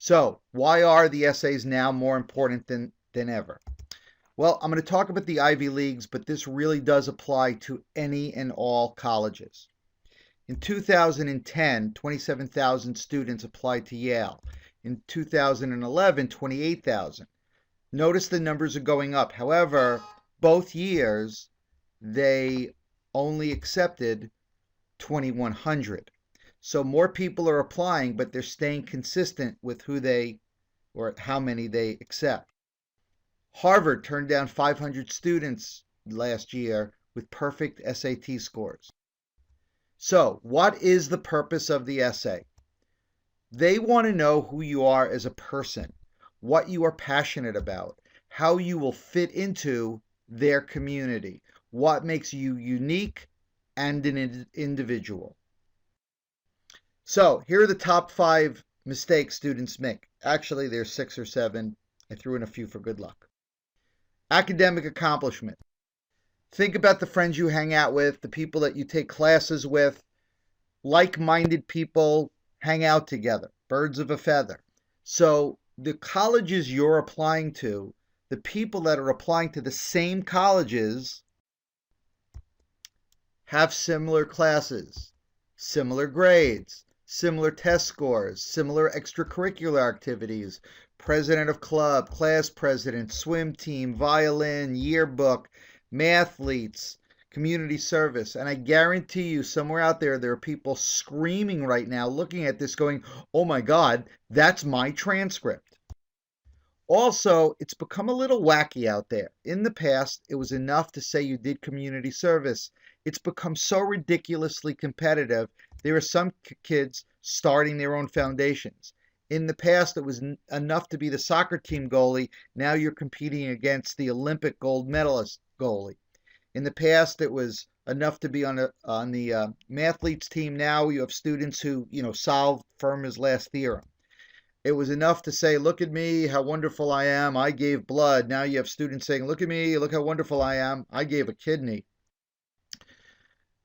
So, why are the essays now more important than ever? Well, I'm going to talk about the Ivy Leagues, but this really does apply to any and all colleges. In 2010, 27,000 students applied to Yale. In 2011, 28,000. Notice the numbers are going up. However, both years they only accepted 2,100. So more people are applying, but they're staying consistent with who they or how many they accept. Harvard turned down 500 students last year with perfect SAT scores. So, what is the purpose of the essay? They want to know who you are as a person, what you are passionate about, how you will fit into their community, what makes you unique and an individual. So, here are the top 5 mistakes students make. Actually, there's 6 or 7. I threw in a few for good luck. Academic accomplishment. Think about the friends you hang out with, the people that you take classes with. Like-minded people hang out together, birds of a feather. So the colleges you're applying to, the people that are applying to the same colleges have similar classes, similar grades, similar test scores, similar extracurricular activities, president of club, class president, swim team, violin, yearbook, mathletes, community service. And I guarantee you, somewhere out there, there are people screaming right now, looking at this going, oh my God, that's my transcript. Also, it's become a little wacky out there. In the past, it was enough to say you did community service. It's become so ridiculously competitive. There are some kids starting their own foundations. In the past, it was enough to be the soccer team goalie. Now you're competing against the Olympic gold medalist goalie. In the past, it was enough to be on the mathletes team. Now you have students who solve Fermat's last theorem. It was enough to say, look at me, how wonderful I am. I gave blood. Now you have students saying, look at me, look how wonderful I am. I gave a kidney.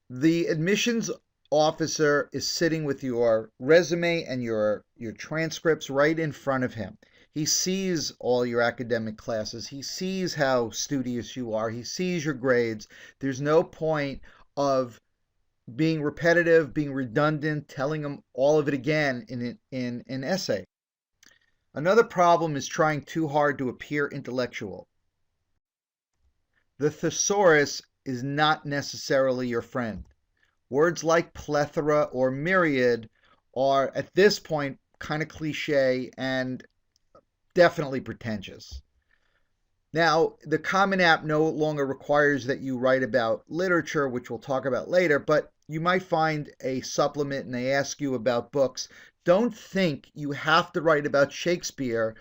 The admissions officer is sitting with your resume and your transcripts right in front of him. He sees all your academic classes. He sees how studious you are. He sees your grades. There's no point of being repetitive, being redundant, telling him all of it again in an essay. Another problem is trying too hard to appear intellectual. The thesaurus is not necessarily your friend. Words like plethora or myriad are, at this point, kind of cliche and definitely pretentious. Now, the Common App no longer requires that you write about literature, which we'll talk about later, but you might find a supplement and they ask you about books. Don't think you have to write about Shakespeare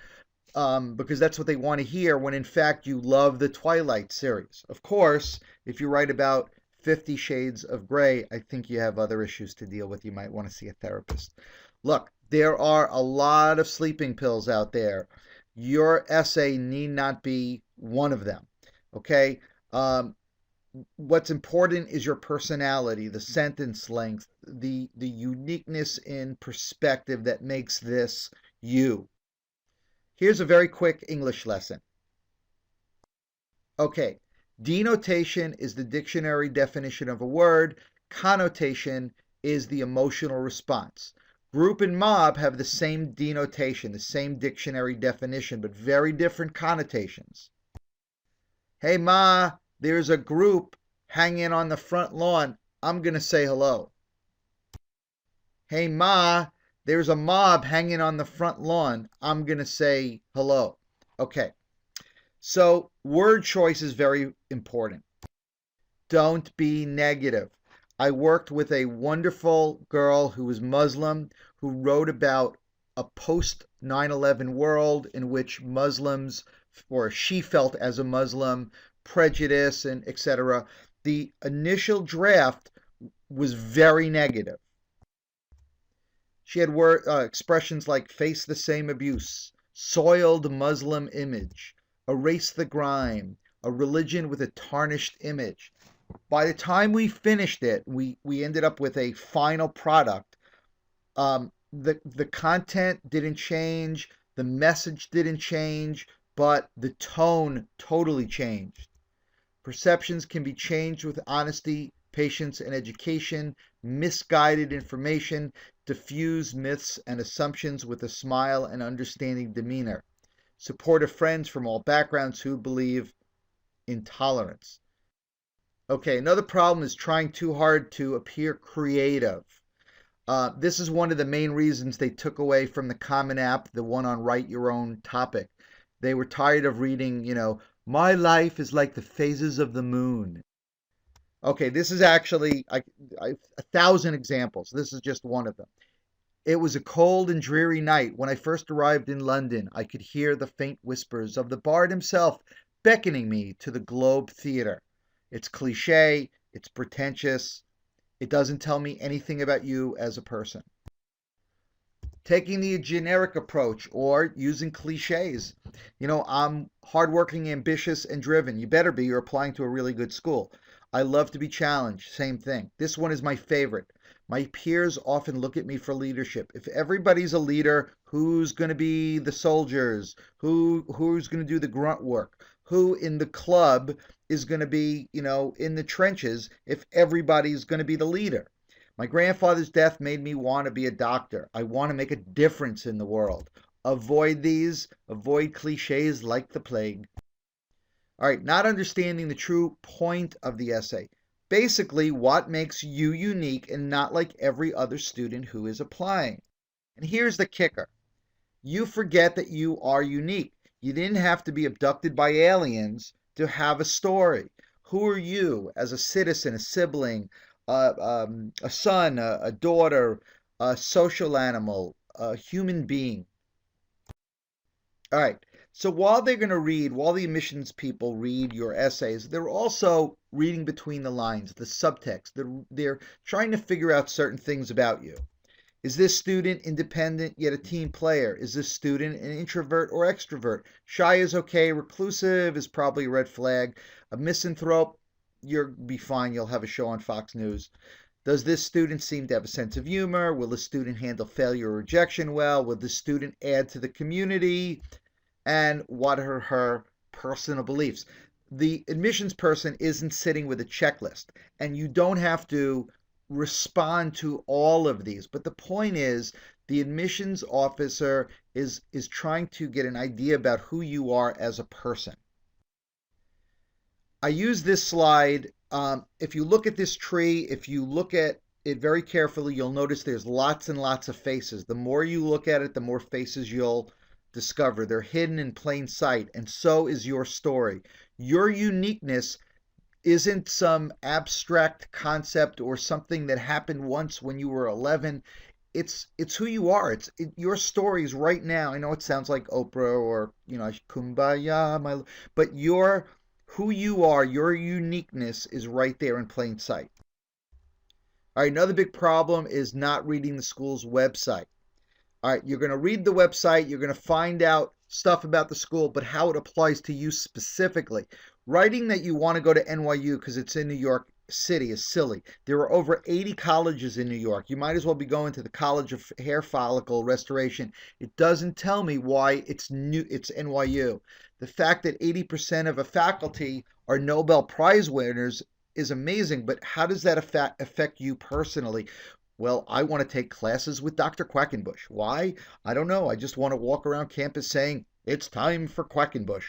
because that's what they want to hear when in fact you love the Twilight series. Of course, if you write about 50 Shades of Grey, I think you have other issues to deal with. You might want to see a therapist. Look, there are a lot of sleeping pills out there. Your essay need not be one of them. Okay? What's important is your personality, the sentence length, the uniqueness in perspective that makes this you. Here's a very quick English lesson. Okay, denotation is the dictionary definition of a word. Connotation is the emotional response. Group and mob have the same denotation, the same dictionary definition, but very different connotations. Hey, Ma, there's a group hanging on the front lawn. I'm going to say hello. Hey, Ma, there's a mob hanging on the front lawn. I'm going to say hello. Okay, so word choice is very important. Don't be negative. I worked with a wonderful girl who was Muslim who wrote about a post 9/11 world in which Muslims, or she felt as a Muslim, prejudice and etc. The initial draft was very negative. She had expressions like face the same abuse, soiled Muslim image, erase the grime, a religion with a tarnished image. By the time we finished it, we ended up with a final product. The content didn't change, the message didn't change, but the tone totally changed. Perceptions can be changed with honesty, patience, and education, misguided information, diffused myths and assumptions with a smile and understanding demeanor. Supportive friends from all backgrounds who believe in tolerance. Okay, another problem is trying too hard to appear creative. This is one of the main reasons they took away from the Common App, the one on Write Your Own Topic. They were tired of reading, my life is like the phases of the moon. Okay, this is actually 1,000 examples. This is just one of them. It was a cold and dreary night when I first arrived in London. I could hear the faint whispers of the bard himself beckoning me to the Globe Theatre. It's cliche, it's pretentious, it doesn't tell me anything about you as a person. Taking the generic approach or using cliches. I'm hardworking, ambitious, and driven. You better be. You're applying to a really good school. I love to be challenged. Same thing. This one is my favorite. My peers often look at me for leadership. If everybody's a leader, who's going to be the soldiers? Who's going to do the grunt work? Who in the club is going to be, in the trenches if everybody's going to be the leader? My grandfather's death made me want to be a doctor. I want to make a difference in the world. Avoid cliches like the plague. All right, not understanding the true point of the essay. Basically, what makes you unique and not like every other student who is applying. And here's the kicker. You forget that you are unique. You didn't have to be abducted by aliens to have a story. Who are you as a citizen, a sibling, a son, a daughter, a social animal, a human being? All right. So while the admissions people read your essays, they're also reading between the lines, the subtext. They're trying to figure out certain things about you. Is this student independent yet a team player? Is this student an introvert or extrovert? Shy is okay. Reclusive is probably a red flag. A misanthrope, you'll be fine. You'll have a show on Fox News. Does this student seem to have a sense of humor? Will the student handle failure or rejection well? Will the student add to the community? And what are her personal beliefs? The admissions person isn't sitting with a checklist, and you don't have to respond to all of these. But the point is, the admissions officer is trying to get an idea about who you are as a person. I use this slide. If you look at this tree, if you look at it very carefully, you'll notice there's lots and lots of faces. The more you look at it, the more faces you'll discover. They're hidden in plain sight, and so is your story. Your uniqueness isn't some abstract concept or something that happened once when you were 11. It's who you are. Your stories right now. I know it sounds like Oprah or Kumbaya, but who you are, your uniqueness is right there in plain sight. All right, another big problem is not reading the school's website. All right, you're going to read the website, you're going to find out stuff about the school, but how it applies to you specifically. Writing that you want to go to NYU because it's in New York City is silly. There are over 80 colleges in New York. You might as well be going to the College of Hair Follicle Restoration. It doesn't tell me why it's NYU. The fact that 80% of a faculty are Nobel Prize winners is amazing, but how does that affect you personally? Well, I want to take classes with Dr. Quackenbush. Why? I don't know. I just want to walk around campus saying, it's time for Quackenbush.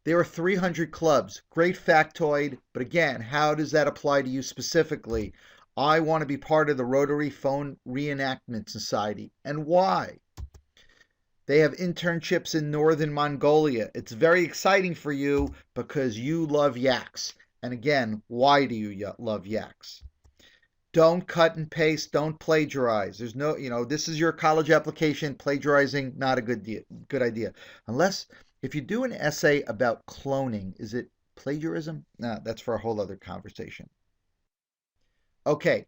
There are 300 clubs. Great factoid, but again, how does that apply to you specifically? I want to be part of the Rotary Phone Reenactment Society. And why? They have internships in northern Mongolia. It's very exciting for you because you love yaks. And again, why do you love yaks? Don't cut and paste. Don't plagiarize. There's no, this is your college application. Plagiarizing, not a good idea. Unless, if you do an essay about cloning, is it plagiarism? No, that's for a whole other conversation. Okay,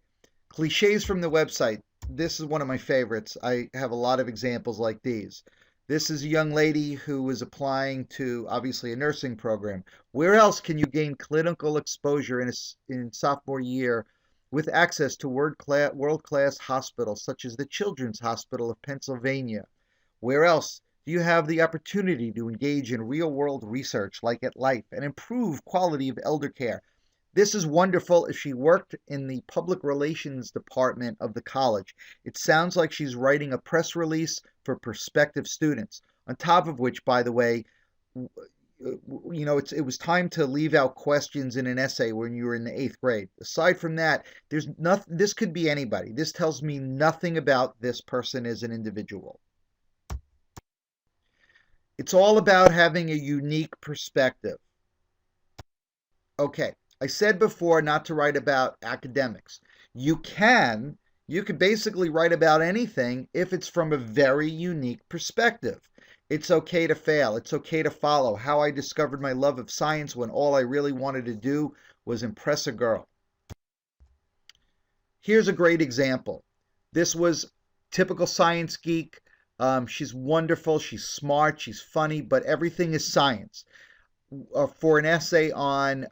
cliches from the website. This is one of my favorites. I have a lot of examples like these. This is a young lady who is applying to obviously a nursing program. Where else can you gain clinical exposure in sophomore year with access to world-class hospitals such as the Children's Hospital of Pennsylvania. Where else do you have the opportunity to engage in real-world research like at Life and improve quality of elder care? This is wonderful if she worked in the public relations department of the college. It sounds like she's writing a press release for prospective students. On top of which, by the way, it was time to leave out questions in an essay when you were in the eighth grade. Aside from that, there's nothing. This could be anybody. This tells me nothing about this person as an individual. It's all about having a unique perspective. Okay, I said before not to write about academics. You can basically write about anything if it's from a very unique perspective. It's okay to fail. It's okay to follow how I discovered my love of science when all I really wanted to do was impress a girl. Here's a great example. This was typical science geek. She's wonderful. She's smart. She's funny, but everything is science. For an essay on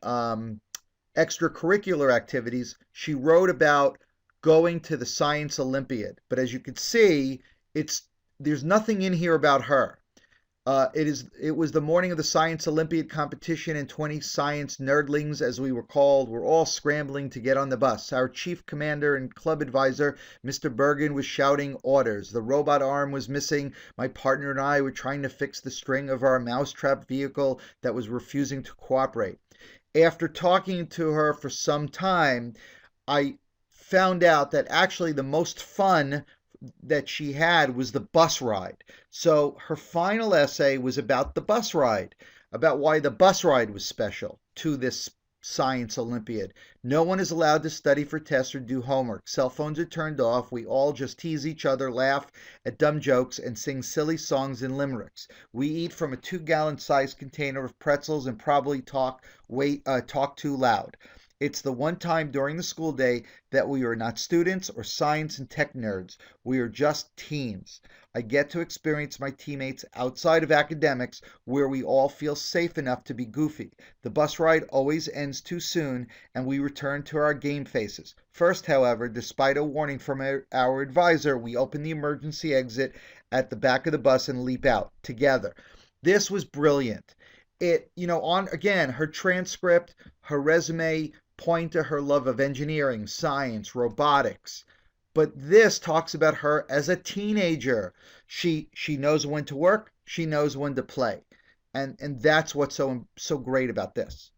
extracurricular activities, she wrote about going to the Science Olympiad. But as you can see, there's nothing in here about her. It was the morning of the Science Olympiad competition, and 20 science nerdlings, as we were called, were all scrambling to get on the bus. Our chief commander and club advisor, Mr. Bergen, was shouting orders. The robot arm was missing. My partner and I were trying to fix the string of our mousetrap vehicle that was refusing to cooperate. After talking to her for some time, I found out that actually the most fun that she had was the bus ride. So her final essay was about the bus ride, about why the bus ride was special to this Science Olympiad. No one is allowed to study for tests or do homework. Cell phones are turned off. We all just tease each other, laugh at dumb jokes, and sing silly songs and limericks. We eat from a 2-gallon sized container of pretzels and probably talk too loud. It's the one time during the school day that we are not students or science and tech nerds. We are just teens. I get to experience my teammates outside of academics where we all feel safe enough to be goofy. The bus ride always ends too soon and we return to our game faces. First, however, despite a warning from our advisor, we open the emergency exit at the back of the bus and leap out together. This was brilliant. On again, her transcript, her resume point to her love of engineering, science, robotics. But this talks about her as a teenager. She knows when to work, she knows when to play. And that's what's so great about this.